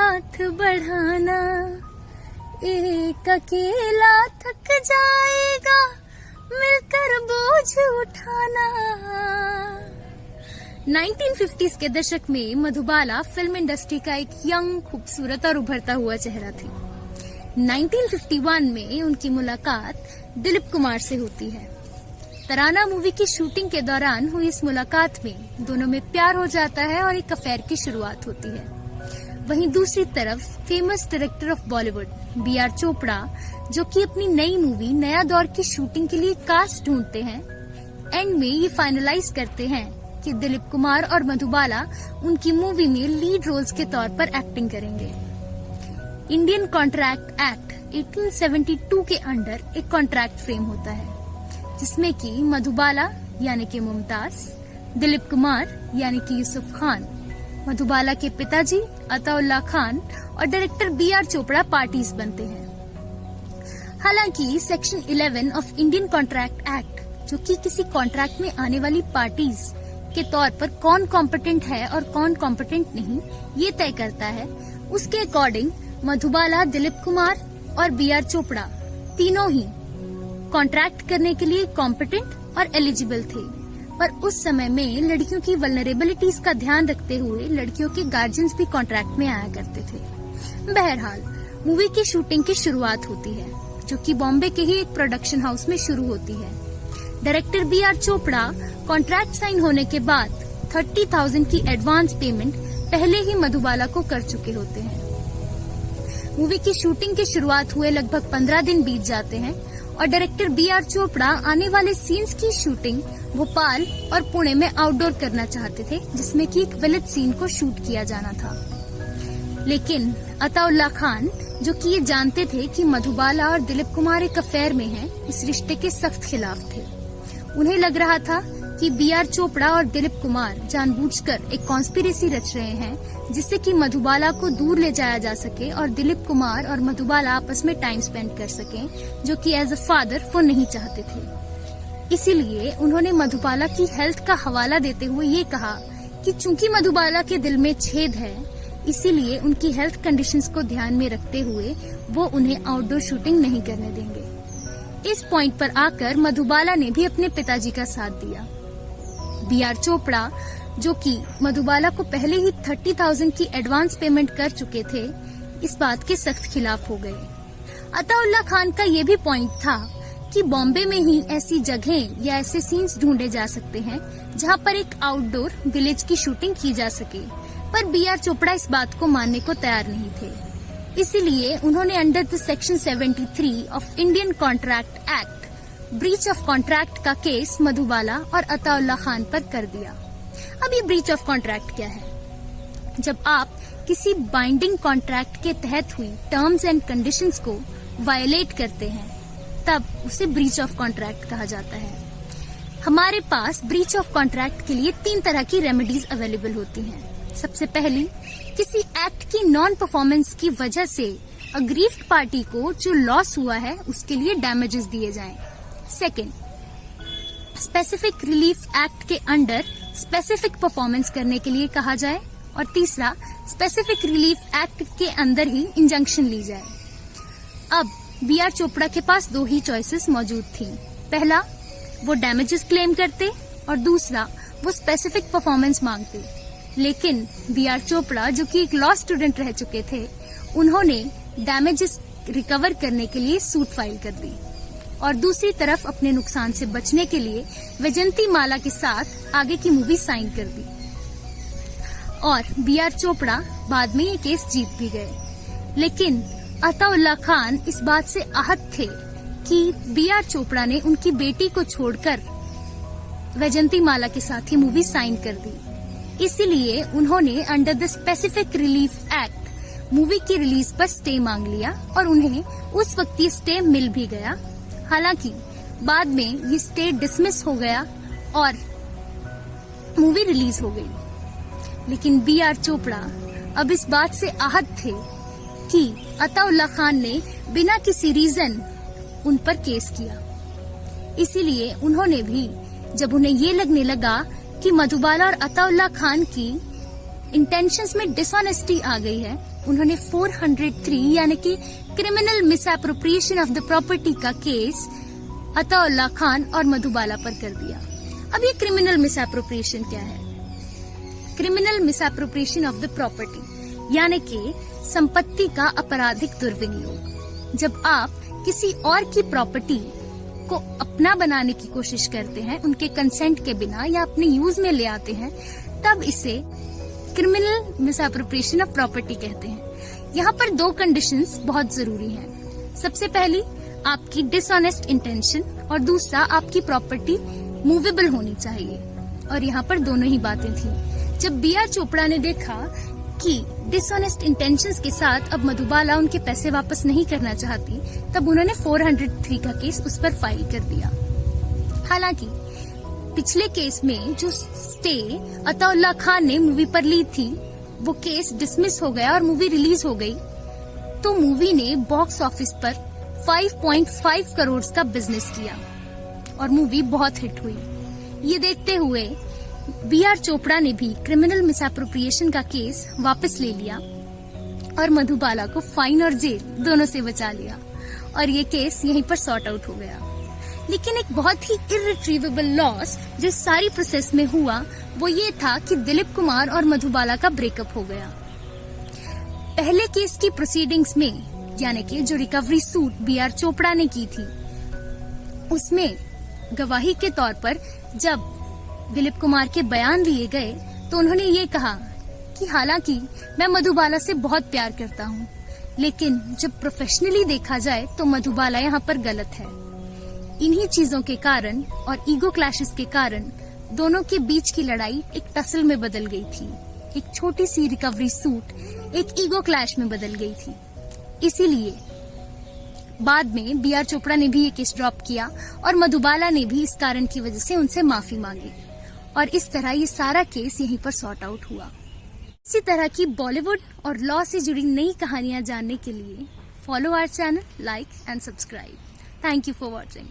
हाथ बढ़ाना, एक अकेला थक जाएगा मिलकर बोझ उठाना। 1950s के दशक में मधुबाला फिल्म इंडस्ट्री का एक यंग, खूबसूरत और उभरता हुआ चेहरा थी। 1951 में उनकी मुलाकात दिलीप कुमार से होती है। तराना मूवी की शूटिंग के दौरान हुई इस मुलाकात में दोनों में प्यार हो जाता है और एक अफेयर की शुरुआत होती है। वहीं दूसरी तरफ famous director of Bollywood B.R. Chopra, जो कि अपनी नई मूवी नया दौर की शूटिंग के लिए कास्ट ढूंढते हैं, एंड में ये फाइनलाइज करते हैं कि दिलीप कुमार और मधुबाला उनकी मूवी में लीड रोल्स के तौर पर एक्टिंग करेंगे। इंडियन कॉन्ट्रैक्ट एक्ट 1872 के अंडर एक कॉन्ट्रैक्ट फ्रेम होता है, जिसमें कि मधुबाला यानी कि मुमताज, दिलीप कुमार यानी कि यूसुफ खान, मधुबाला के पिताजी अताउल्ला खान और डायरेक्टर B.R. चोपड़ा पार्टीज बनते हैं। हालांकि section 11 of Indian contract act, जो कि किसी कॉन्ट्रैक्ट में आने वाली पार्टीज के तौर पर कौन कॉम्पिटेंट है और कौन कॉम्पिटेंट नहीं, ये तय करता है। उसके अकॉर्डिंग मधुबाला, दिलीप कुमार और B.R. चोपड़ा तीनों ही कॉन्ट्रैक्ट करने के लिए कॉम्पिटेंट और एलिजिबल थे। पर उस समय में लड़कियों की वल्नरेबिलिटीज का ध्यान रखते हुए लड़कियों के गार्जियंस भी कॉन्ट्रैक्ट में आया करते थे। बहरहाल मूवी की शूटिंग की शुरुआत होती है, जो कि बॉम्बे के ही एक प्रोडक्शन हाउस में शुरू होती है। Director B.R. Chopra contract sign होने के बाद 30,000 की एडवांस पेमेंट पहले ही मधुबाला को कर चुके होते हैं। मूवी की शूटिंग की शुरुआत हुए लगभग 15 दिन बीत जाते हैं और डायरेक्टर B.R. चोपड़ा आने वाले सीन्स की शूटिंग भोपाल और पुणे में आउटडोर करना चाहते थे, जिसमें कि एक विलेज सीन को शूट किया जाना था। लेकिन अताउल्ला खान, जो कि ये जानते थे कि मधुबाला और दिलीप कुमार एक अफेयर में हैं, इस रिश्ते के सख्त खिलाफ थे। उन्हें लग रहा था कि B.R. चोपड़ा और दिलीप कुमार जानबूझकर एक कॉन्स्पिरेसी रच रहे हैं, जिससे कि मधुबाला को दूर ले जाया जा सके और दिलीप कुमार और मधुबाला आपस में टाइम स्पेंड कर सकें, जो कि एज अ फादर वो नहीं चाहते थे। इसीलिए उन्होंने मधुबाला की हेल्थ का हवाला देते हुए ये कहा कि चूंकि मधुबाला के दिल में छेद है, इसीलिए उनकी हेल्थ कंडीशंस को ध्यान में रखते हुए वो उन्हें आउटडोर शूटिंग नहीं करने देंगे। इस पॉइंट पर आकर मधुबाला ने भी अपने पिताजी का साथ दिया। B.R. चोपड़ा, जो कि मधुबाला को पहले ही 30,000 की एडवांस पेमेंट कर चुके थे, इस बात के सख्त खिलाफ हो गए। अताउल्ला खान का ये भी पॉइंट था कि बॉम्बे में ही ऐसी जगहें या ऐसे सीन्स ढूंढे जा सकते हैं जहां पर एक आउटडोर विलेज की शूटिंग की जा सके, पर B.R. चोपड़ा इस बात को मानने को तैयार नहीं थे। इसीलिए उन्होंने under the section 73 of Indian contract act breach of contract का केस मधुबाला और अताउल्ला खान पर कर दिया। अब ये ब्रीच ऑफ कॉन्ट्रैक्ट क्या है? जब आप किसी बाइंडिंग कॉन्ट्रैक्ट के तहत हुई टर्म्स एंड कंडीशंस को वायलेट करते हैं, तब उसे ब्रीच ऑफ कॉन्ट्रैक्ट कहा जाता है। हमारे पास ब्रीच ऑफ कॉन्ट्रैक्ट के लिए 3 तरह की रेमेडीज अवेलेबल होती हैं। सबसे पहली, किसी एक्ट की नॉन परफॉर्मेंस की वजह से अग्रीव्ड पार्टी को जो लॉस हुआ है उसके लिए डैमेजेस दिए जाएं। सेकेंड, स्पेसिफिक रिलीफ एक्ट के अंडर स्पेसिफिक परफॉर्मेंस करने के लिए कहा जाए। और तीसरा, स्पेसिफिक रिलीफ एक्ट के अंदर ही इंजंक्शन ली जाए। अब B.R. चोपड़ा के पास 2 ही चॉइसेस मौजूद थी। पहला, वो डैमेजेस क्लेम करते और दूसरा, वो स्पेसिफिक परफॉर्मेंस मांगते। लेकिन B.R. चोपड़ा, जो कि एक लॉ स्टूडेंट रह चुके थे, उन्होंने डैमेजेस रिकवर करने के लिए सूट फाइल कर दी और दूसरी तरफ अपने नुकसान से बचने के लिए वैजयंती माला के साथ आगे की मूवी साइन कर दी। और B.R. चोपड़ा बाद में ये केस जीत भी गए। लेकिन अताउल्ला खान इस बात से आहत थे कि B.R. चोपड़ा ने उनकी बेटी को छोड़कर वैजयंती माला के साथ ही मूवी साइन कर दी। इसीलिए उन्होंने under the specific relief act movie की रिलीज पर स्टे मांग लिया और उन्हें उस वक्त ये स्टे मिल भी गया। हालांकि बाद में ये स्टे डिसमिस हो गया और मूवी रिलीज हो गई। लेकिन B.R. चोपड़ा अब इस बात से आहत थे कि अताउल्ला खान ने बिना किसी रीजन उन पर केस किया। इसीलिए उन्होंने भी, जब उन्हें ये लगने लगा कि मधुबाला और अताउल्ला खान की इंटेंशंस में डिसऑनेस्टी आ गई है, उन्होंने 403 यानी कि criminal misappropriation of the property का केस अताउल्लाह खान और मधुबाला पर कर दिया। अब ये क्रिमिनल मिसएप्रोप्रिएशन क्या है? Criminal misappropriation of the property यानी कि संपत्ति का अपराधिक दुर्विनियोग। जब आप किसी और की प्रॉपर्टी को अपना बनाने की कोशिश करते हैं, उनके कंसेंट के बिना या अपने यूज में ले आते हैं, तब इसे क्रिमिनल मिसएप्रोप्रिएशन ऑफ प्रॉपर्टी कहते हैं। यहाँ पर 2 कंडीशंस बहुत जरूरी हैं। सबसे पहली आपकी डिसऑनेस्ट इंटेंशन और दूसरा आपकी प्रॉपर्टी मूवेबल होनी चाहिए। और यहाँ पर दोनों ही बातें थी। जब B.R. चोपड़ा ने देखा कि डिसऑनेस्ट इंटेंशंस के साथ अब मधुबाला उनके पैसे वापस नहीं करना चाहती, तब उन्होंने 403 का केस उस पर फाइल कर दिया। हालांकि पिछले केस में जो स्टे अताउल्लाह खान ने मूवी पर ली थी, वो केस डिसमिस हो गया और मूवी रिलीज हो गई। तो मूवी ने बॉक्स ऑफिस पर 5.5 करोड़ का बिजनेस किया और मूवी बहुत हिट हुई। ये देखते हुए B.R. चोपड़ा ने भी क्रिमिनल मिसएप्रोप्रिएशन का केस वापस ले लिया और मधुबाला को फाइन और जेल दोनों से बचा लिया और ये केस यहीं पर सॉर्ट आउट हो गया। लेकिन एक बहुत ही इर्रिट्रीवेबल लॉस जो सारी प्रोसेस में हुआ वो ये था कि दिलीप कुमार और मधुबाला का ब्रेकअप हो गया। पहले केस की प्रोसीडिंग्स में यानी कि जो रिकवरी सूट B.R. चोपड़ा ने की थी, उसमें गवाही के तौर पर जब दिलीप कुमार के बयान लिए गए तो उन्होंने ये कहा कि हालांकि मैं मधुबाला से बहुत प्यार करता हूँ, लेकिन जब प्रोफेशनली देखा जाए तो मधुबाला यहाँ पर गलत है। इन्हीं चीजों के कारण और ईगो क्लैशेस के कारण दोनों के बीच की लड़ाई एक टसल में बदल गई थी। एक छोटी सी रिकवरी सूट एक ईगो क्लैश में बदल गई थी। इसीलिए बाद में B.R. चोपड़ा ने भी ये केस ड्रॉप किया और मधुबाला ने भी इस कारण की वजह से उनसे माफी मांगी और इस तरह ये सारा केस यहीं पर सॉर्ट आउट हुआ। इसी तरह की बॉलीवुड और लॉ से जुड़ी नई कहानियां जानने के लिए follow our channel, like and subscribe. Thank you for watching.